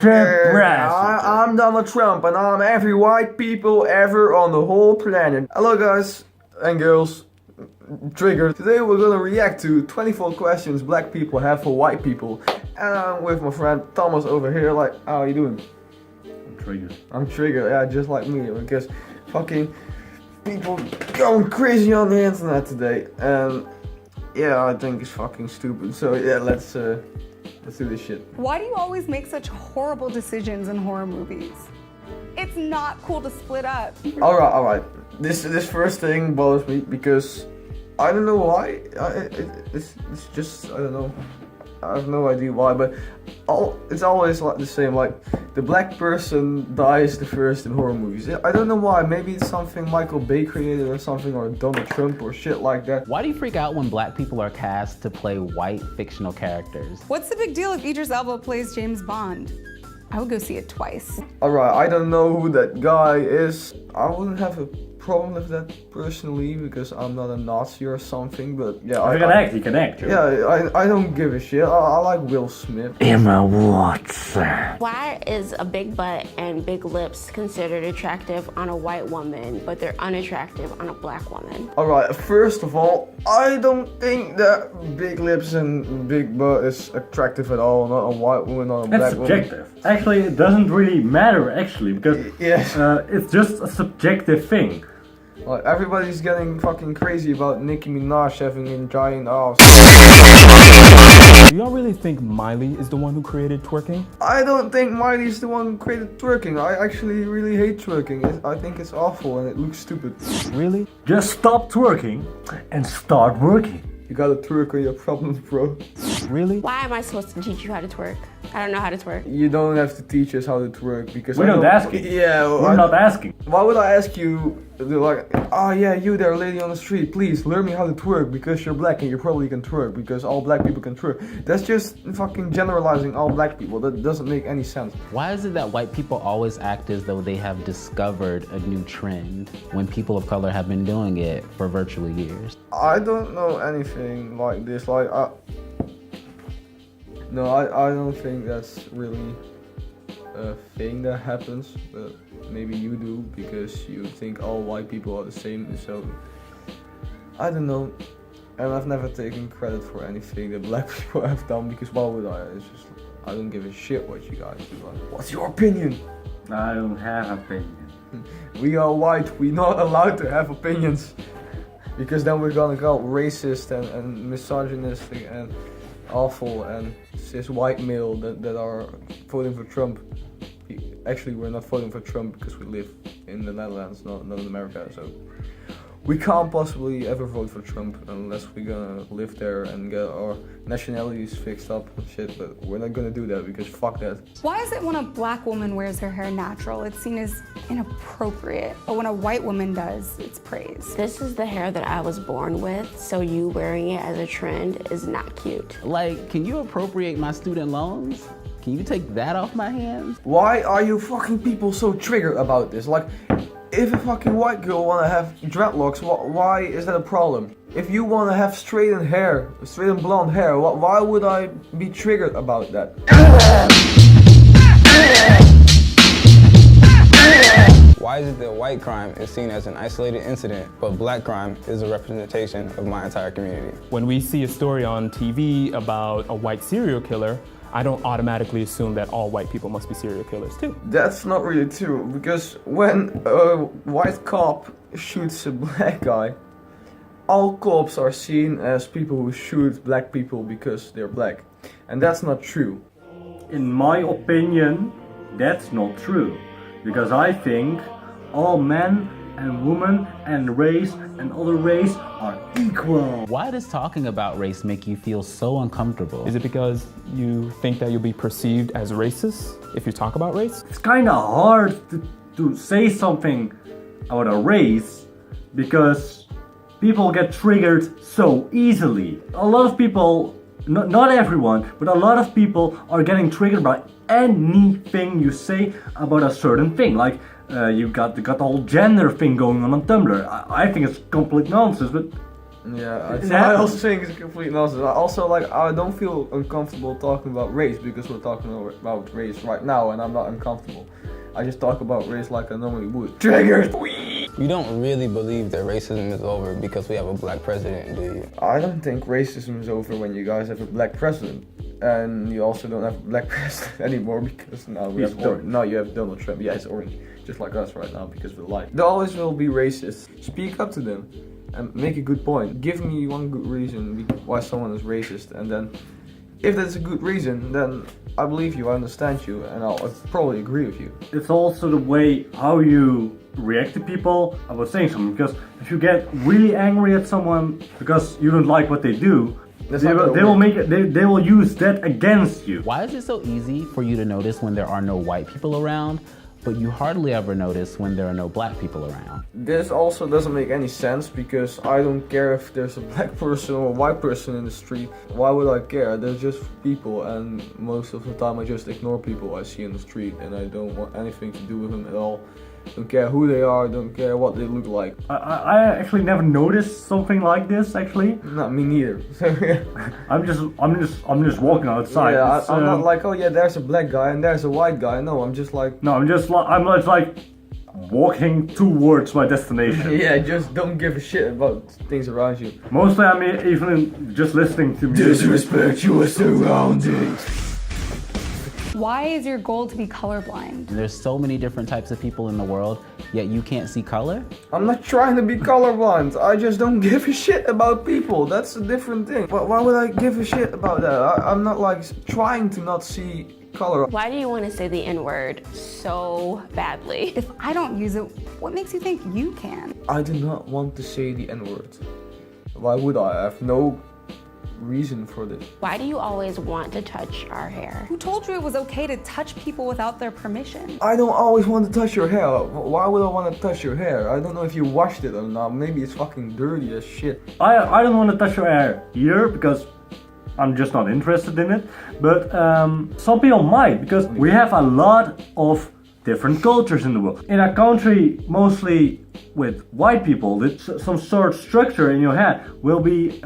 I'm Donald Trump and I'm every white people ever on the whole planet. Hello guys and girls, Trigger. Today we're gonna react to 24 questions black people have for white people. And I'm with my friend Thomas over here, like, how are you doing? I'm triggered, yeah, just like me, because fucking people going crazy on the internet today. And yeah, I think it's fucking stupid. So yeah, let's do this shit. Why do you always make such horrible decisions in horror movies? It's not cool to split up. Alright. This first thing bothers me because I don't know why. It's just, I don't know. I have no idea why, but it's always like the same. Like, the black person dies the first in horror movies. I don't know why. Maybe it's something Michael Bay created or something, or Donald Trump or shit like that. Why do you freak out when black people are cast to play white fictional characters? What's the big deal if Idris Elba plays James Bond? I would go see it twice. Alright, I don't know who that guy is. I wouldn't have a problem with that personally because I'm not a Nazi or something, but yeah. He can act. Yeah, I don't give a shit. I like Will Smith. Emma Watson. Why is a big butt and big lips considered attractive on a white woman, but they're unattractive on a black woman? Alright, first of all, I don't think that big lips and big butt is attractive at all. Not a white woman, not a black woman. It's subjective. Actually, it doesn't really matter, actually, because it's just a subjective thing. Like, everybody's getting fucking crazy about Nicki Minaj having a giant ass. Do y'all really think Miley is the one who created twerking? I don't think Miley's the one who created twerking. I actually really hate twerking. I think it's awful and it looks stupid. Really? Just stop twerking and start working. You gotta twerk on your problems, bro. Really? Why am I supposed to teach you how to twerk? I don't know how to twerk. You don't have to teach us how to twerk because we're not asking. Yeah, well, we're not asking. Why would I ask you? Like, oh yeah, you there, lady on the street, please learn me how to twerk because you're black and you probably can twerk because all black people can twerk. That's just fucking generalizing all black people. That doesn't make any sense. Why is it that white people always act as though they have discovered a new trend when people of color have been doing it for virtually years? I don't know anything like this. Like, no, I don't think that's really a thing that happens, but maybe you do because you think all white people are the same, so I don't know. And I've never taken credit for anything that black people have done because why would I? It's just, I don't give a shit what you guys do. Like, what's your opinion? I don't have opinion. We are white, we're not allowed to have opinions because then we're gonna go racist and misogynistic and awful and cis white male that are voting for Trump. Actually, we're not voting for Trump because we live in the Netherlands, not in America, so we can't possibly ever vote for Trump unless we're gonna live there and get our nationalities fixed up and shit, but we're not gonna do that because fuck that. Why is it when a black woman wears her hair natural, it's seen as inappropriate, but when a white woman does, it's praised? This is the hair that I was born with, so you wearing it as a trend is not cute. Like, can you appropriate my student loans? Can you take that off my hands? Why are you fucking people so triggered about this? Like, if a fucking white girl wanna have dreadlocks, why is that a problem? If you wanna have straightened hair, straight and blonde hair, why would I be triggered about that? Why is it that white crime is seen as an isolated incident, but black crime is a representation of my entire community? When we see a story on TV about a white serial killer, I don't automatically assume that all white people must be serial killers too. That's not really true, because when a white cop shoots a black guy, all cops are seen as people who shoot black people because they're black. And that's not true. In my opinion, that's not true. Because I think all men and women and race and other race are equal. Why does talking about race make you feel so uncomfortable? Is it because you think that you'll be perceived as racist if you talk about race? It's kind of hard to say something about a race because people get triggered so easily. A lot of people, not everyone, but a lot of people are getting triggered by anything you say about a certain thing. Like, you got the whole gender thing going on Tumblr. I think it's complete nonsense, but Yeah, Yeah. I also think it's complete nonsense. Also, like, I don't feel uncomfortable talking about race because we're talking about race right now, and I'm not uncomfortable. I just talk about race like I normally would. Triggered! You don't really believe that racism is over because we have a black president, do you? I don't think racism is over when you guys have a black president. And you also don't have a black president anymore because now we He's have orange. now you have Donald Trump. Yeah, he's orange, just like us right now because of the light. There always will be racists. Speak up to them and make a good point. Give me one good reason why someone is racist, and then if that's a good reason, then I believe you, I understand you, and I'll probably agree with you. It's also the way how you react to people about saying something, because if you get really angry at someone because you don't like what they do, That's they not will, gonna they will work. make it, they will use that against you. Why is it so easy for you to notice when there are no white people around, but you hardly ever notice when there are no black people around? This also doesn't make any sense because I don't care if there's a black person or a white person in the street. Why would I care? They're just people, and most of the time I just ignore people I see in the street, and I don't want anything to do with them at all. Don't care who they are, don't care what they look like. I actually never noticed something like this. Actually, Not me neither. I'm just walking outside. Yeah, It's, I'm not like, oh yeah, there's a black guy and there's a white guy. No, I'm just like, No, I'm just like walking towards my destination. yeah, just don't give a shit about things around you. Mostly, I'm even just listening to music. Disrespect your surroundings. Why is your goal to be colorblind? There's so many different types of people in the world, yet you can't see color? I'm not trying to be colorblind. I just don't give a shit about people. That's a different thing. Why would I give a shit about that? I'm not like trying to not see color. Why do you want to say the N-word so badly? If I don't use it, what makes you think you can? I do not want to say the N-word. Why would I? I have no reason for this. Why do you always want to touch our hair? Who told you it was okay to touch people without their permission? I don't always want to touch your hair. Why would I want to touch your hair? I don't know if you washed it or not. Maybe it's fucking dirty as shit. I don't want to touch your hair here because I'm just not interested in it. But some people might, because we have a lot of different cultures in the world. In a country mostly with white people, some sort of structure in your head will be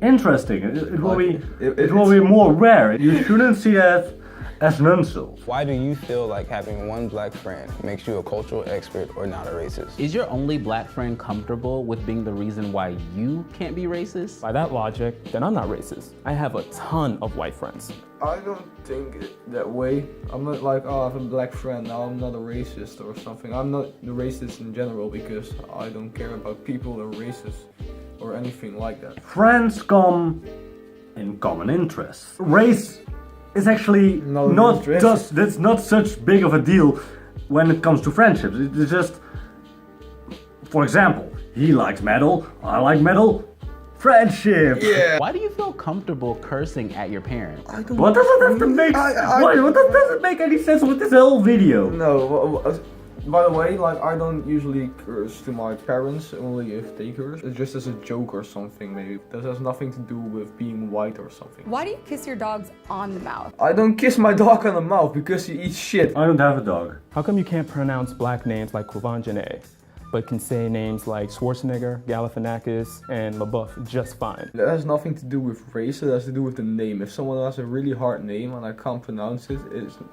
interesting. It will be it will be more rare. You shouldn't see that as an insult. Why do you feel like having one black friend makes you a cultural expert or not a racist? Is your only black friend comfortable with being the reason why you can't be racist? By that logic, then I'm not racist. I have a ton of white friends. I don't think it that way. I'm not like, oh, I have a black friend, now I'm not a racist or something. I'm not the racist in general because I don't care about people that are racist or anything like that. Friends come in common interests. Race is actually that's not such big of a deal when it comes to friendships. It's just, for example, he likes metal, I like metal. Friendship. Yeah. Why do you feel comfortable cursing at your parents? What does it have to make? What doesn't make any sense with this whole video? No, by the way, like, I don't usually curse to my parents, only if they curse. It's just as a joke or something, maybe. This has nothing to do with being white or something. Why do you kiss your dogs on the mouth? I don't kiss my dog on the mouth because he eats shit. I don't have a dog. How come you can't pronounce black names like Kuvanjane, but can say names like Schwarzenegger, Galifianakis, and LaBeouf just fine? That has nothing to do with race, it has to do with the name. If someone has a really hard name and I can't pronounce it,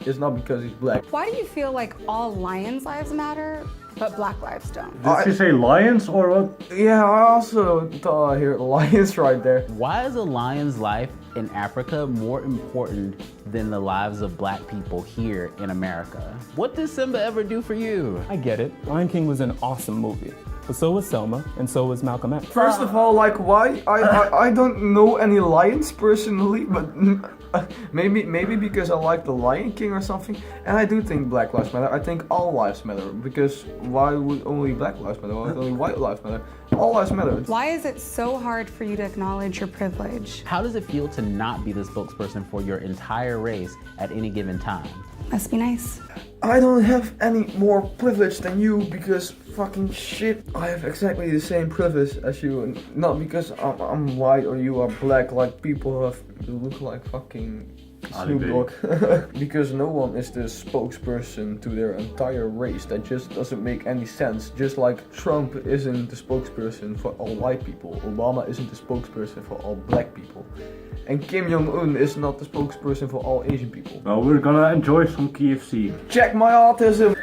it's not because he's black. Why do you feel like all lions' lives matter, but black lives don't? Did she say lions or what? Yeah, I also thought I heard lions right there. Why is a lion's life in Africa more important than the lives of black people here in America? What did Simba ever do for you? I get it. Lion King was an awesome movie, but so was Selma, and so was Malcolm X. First of all, like, why? I don't know any lions personally, but maybe because I like the Lion King or something. And I do think Black Lives Matter. I think all lives matter, because why would only Black lives matter? Why would only white lives matter? All lives matter. Why is it so hard for you to acknowledge your privilege? How does it feel to not be the spokesperson for your entire race at any given time? Must be nice. I don't have any more privilege than you because fucking shit. I have exactly the same privilege as you, and not because I'm white or you are black. Like, people who look like fucking Snoop Dogg. Because no one is the spokesperson to their entire race. That just doesn't make any sense. Just like Trump isn't the spokesperson for all white people, Obama isn't the spokesperson for all black people, and Kim Jong-un is not the spokesperson for all Asian people. Well, we're gonna enjoy some KFC. Check my autism!